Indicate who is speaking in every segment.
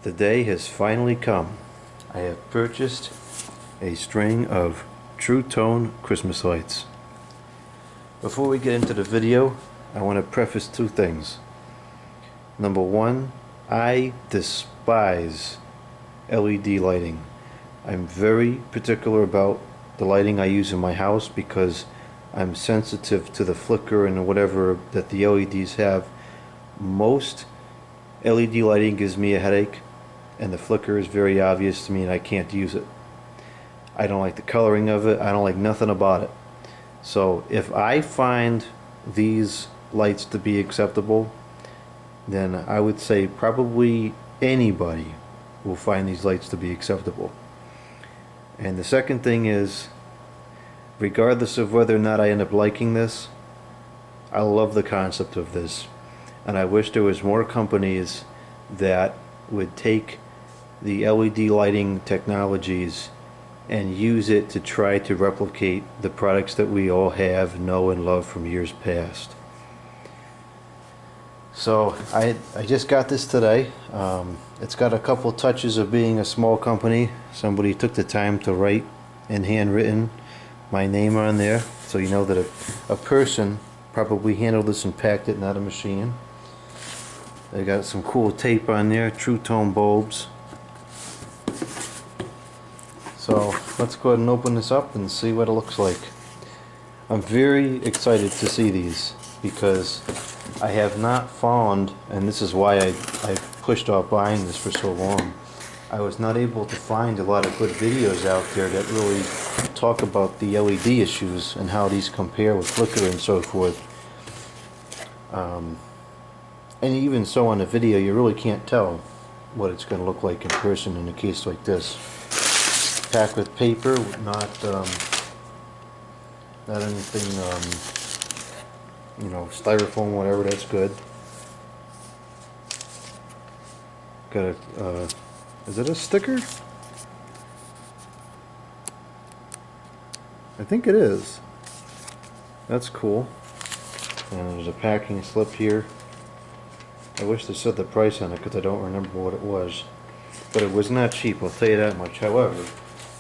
Speaker 1: The day has finally come. I have purchased a string of Tru-Tone Christmas lights. Before we get into the video, I want to preface two things. Number one, I despise LED lighting. I'm very particular about the lighting I use in my house because I'm sensitive to the flicker and whatever that the LEDs have. Most LED lighting gives me a headache, and the flicker is very obvious to me and I can't use it. I don't like the coloring of it. I don't like nothing about it. So if I find these lights to be acceptable, then I would say probably anybody will find these lights to be acceptable. And the second thing is, regardless of whether or not I end up liking this, I love the concept of this, and I wish there was more companies that would take the LED lighting technologies and use it to try to replicate the products that we all have, know, and love from years past. So I just got this today. It's got a couple touches of being a small company. Somebody took the time to write in handwritten my name on there, so you know that a person probably handled this and packed it, not a machine. They got some cool tape on there, Tru-Tone bulbs. So let's go ahead and open this up and see what it looks like. I'm very excited to see these because I have not found, and this is why I pushed off buying this for so long, I was not able to find a lot of good videos out there that really talk about the LED issues and how these compare with flicker and so forth. And even so, on the video you really can't tell what it's going to look like in person in a case like this. Packed with paper, not anything, you know, styrofoam, whatever. That's good. Got a, is it a sticker? I think it is. That's cool. And there's a packing slip here. I wish they said the price on it because I don't remember what it was. But it was not cheap, I'll tell you that much. However,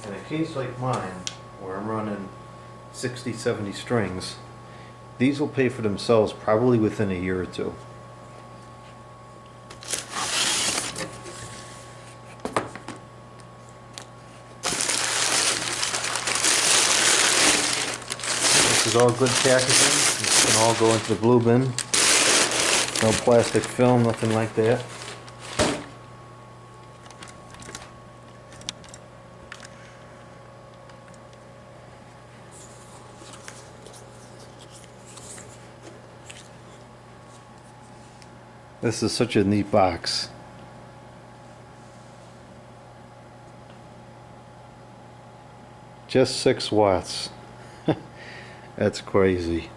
Speaker 1: in a case like mine, where I'm running 60, 70 strings, these will pay for themselves probably within a year or two. This is all good packaging. This can all go into the blue bin. No plastic film, nothing like that. This is such a neat box. Just 6 watts. That's crazy.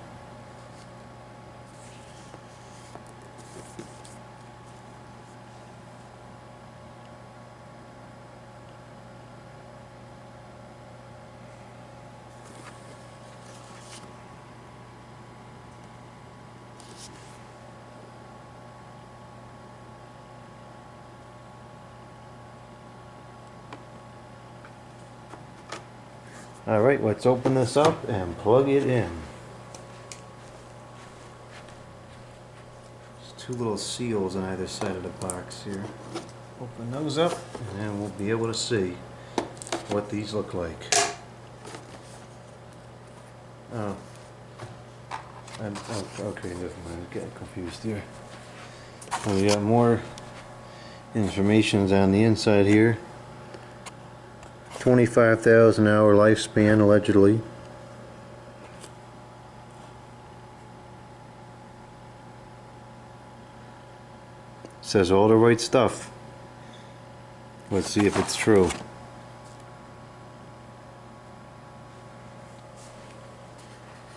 Speaker 1: Alright, let's open this up and plug it in. There's 2 little seals on either side of the box here. Open those up and then we'll be able to see what these look like. Oh, okay, never mind, I'm getting confused here. We got more information on the inside here. 25,000 hour lifespan, allegedly. Says all the right stuff. Let's see if it's true.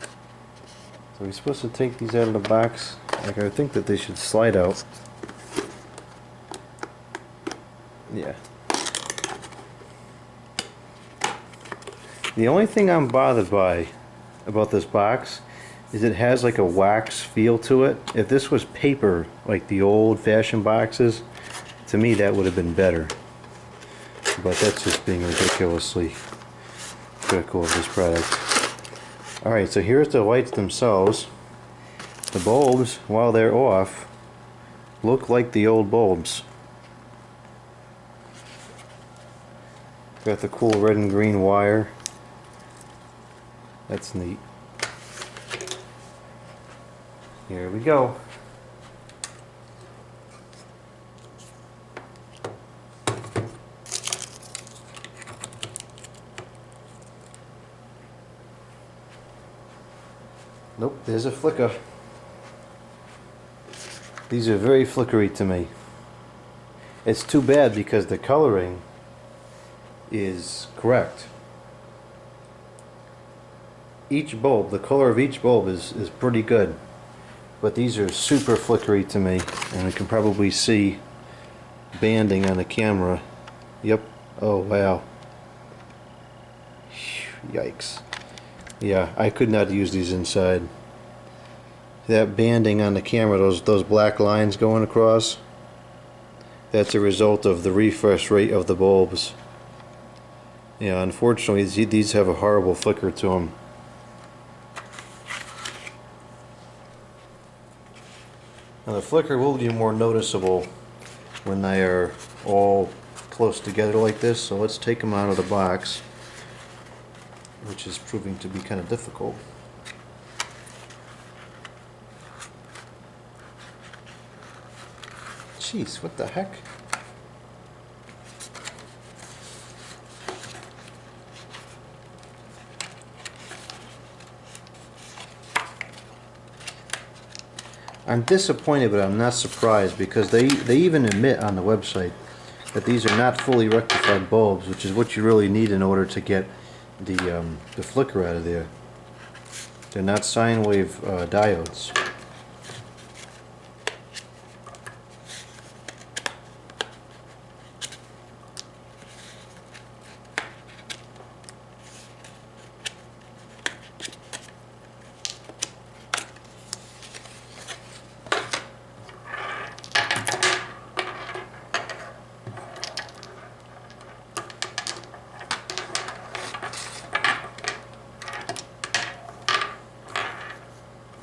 Speaker 1: So we're supposed to take these out of the box. Like, I think that they should slide out. Yeah. The only thing I'm bothered by about this box is it has like a wax feel to it. If this was paper, like the old-fashioned boxes, To me, that would have been better. But that's just being ridiculously critical of this product. Alright, so here's the lights themselves. The bulbs, while they're off, look like the old bulbs. Got the cool red and green wire. That's neat. Here we go. Nope, there's a flicker. These are very flickery to me. It's too bad because the coloring is correct. Each bulb, the color of each bulb is pretty good. But these are super flickery to me, and you can probably see banding on the camera. Yep. Oh wow. Yikes. Yeah, I could not use these inside. That banding on the camera, those black lines going across, that's a result of the refresh rate of the bulbs. Yeah, unfortunately these have a horrible flicker to them. Now the flicker will be more noticeable when they are all close together like this, so let's take them out of the box, which is proving to be kind of difficult. Jeez, what the heck? I'm disappointed, but I'm not surprised, because they even admit on the website that these are not fully rectified bulbs, which is what you really need in order to get the flicker out of there. They're not sine wave diodes.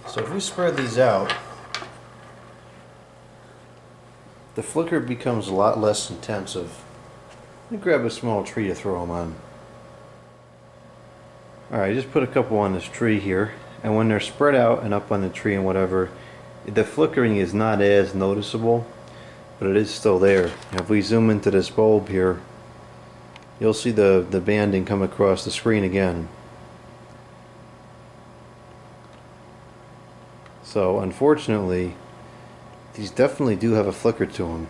Speaker 1: So if we spread these out, the flicker becomes a lot less intensive. Let me grab a small tree to throw them on. Alright, just put a couple on this tree here, and when they're spread out and up on the tree and whatever, the flickering is not as noticeable, but it is still there. And if we zoom into this bulb here, you'll see the banding come across the screen again. So unfortunately, these definitely do have a flicker to them.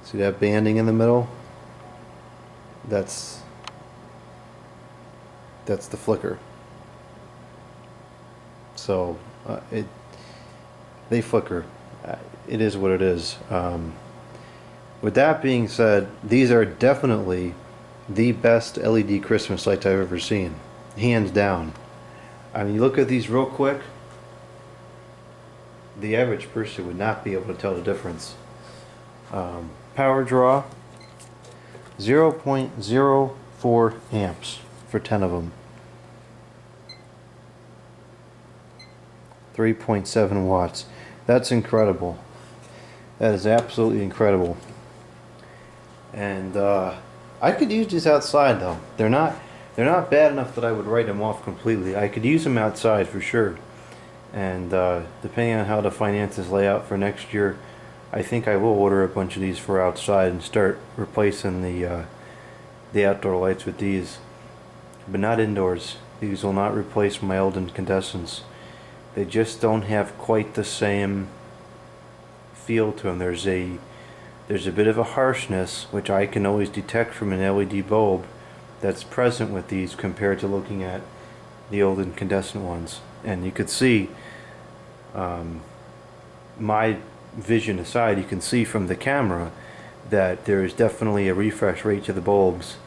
Speaker 1: See that banding in the middle? That's the flicker. So they flicker. It is what it is. With that being said, these are definitely the best LED Christmas lights I've ever seen, hands down. I mean, you look at these real quick, the average person would not be able to tell the difference. Power draw 0.04 amps for 10 of them. 3.7 watts. That's incredible. That is absolutely incredible. And I could use these outside though. They're not bad enough that I would write them off completely. I could use them outside for sure. And depending on how the finances lay out for next year, I think I will order a bunch of these for outside and start replacing the outdoor lights with these, but not indoors. These will not replace my old incandescents. They just don't have quite the same feel to them. There's a bit of a harshness, which I can always detect from an LED bulb, that's present with these compared to looking at the old incandescent ones. And you could see, my vision aside, you can see from the camera that there is definitely a refresh rate to the bulbs,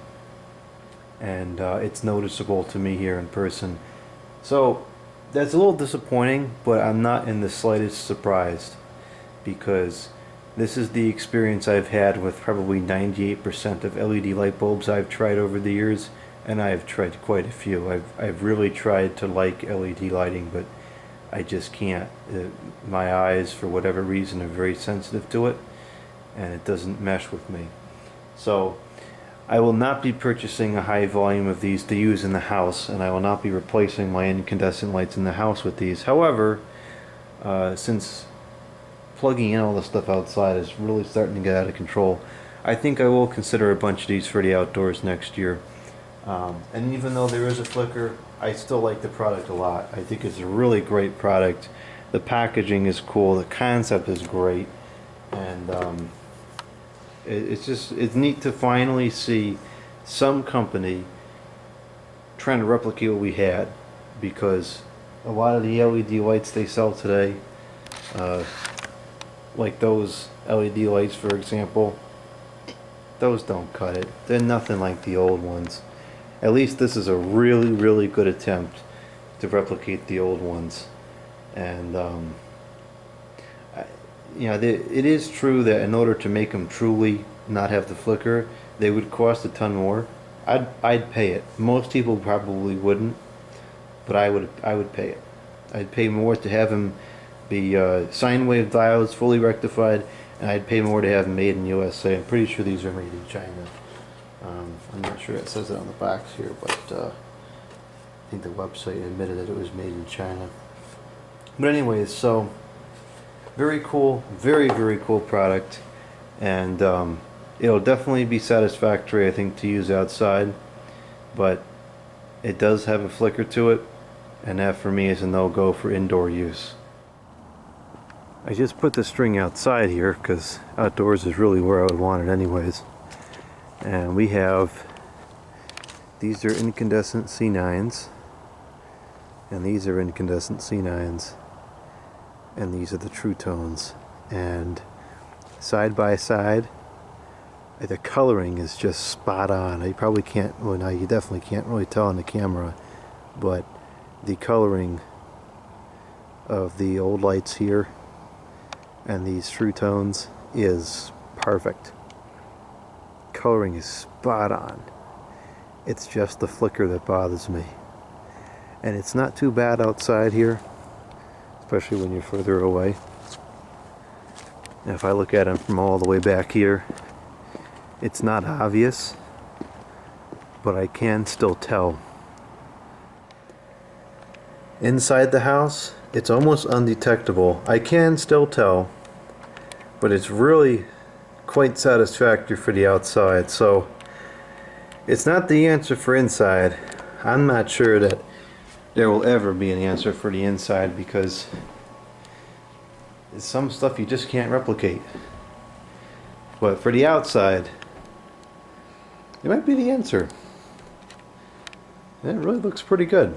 Speaker 1: and it's noticeable to me here in person. So that's a little disappointing, but I'm not in the slightest surprised, because This is the experience I've had with probably 98% of LED light bulbs I've tried over the years, and I've tried quite a few. I've really tried to like LED lighting, but I just can't. My eyes, for whatever reason, are very sensitive to it, and it doesn't mesh with me. So I will not be purchasing a high volume of these to use in the house, and I will not be replacing my incandescent lights in the house with these. However, since plugging in all the stuff outside is really starting to get out of control, I think I will consider a bunch of these for the outdoors next year. And even though there is a flicker, I still like the product a lot. I think it's a really great product. The packaging is cool, the concept is great, and it's neat to finally see some company trying to replicate what we had, because a lot of the LED lights they sell today, like those LED lights for example, those don't cut it. They're nothing like the old ones. At least this is a really good attempt to replicate the old ones. And it is true that in order to make them truly not have the flicker, they would cost a ton more. I'd pay it. Most people probably wouldn't, but I would pay it. I'd pay more to have them be sine wave diodes, fully rectified, and I'd pay more to have them made in USA. I'm pretty sure these are made in China. I'm not sure it says it on the box here, but I think the website admitted that it was made in China. But anyways, so very cool, very cool product, and it'll definitely be satisfactory, I think, to use outside, but it does have a flicker to it, and that for me is a no-go for indoor use. I just put the string outside here because outdoors is really where I would want it anyways. And we have, these are incandescent C9s, and these are incandescent C9s, and these are the Tru-Tones. And side by side, the coloring is just spot on. You probably can't, well, no, you definitely can't really tell on the camera, but the coloring of the old lights here and these Tru-Tones is perfect. Coloring is spot on. It's just the flicker that bothers me. And it's not too bad outside here, especially when you're further away. And if I look at them from all the way back here, it's not obvious, but I can still tell. Inside the house, it's almost undetectable. I can still tell, but it's really quite satisfactory for the outside. So it's not the answer for inside. I'm not sure that there will ever be an answer for the inside, because it's some stuff you just can't replicate. But for the outside, it might be the answer. It really looks pretty good.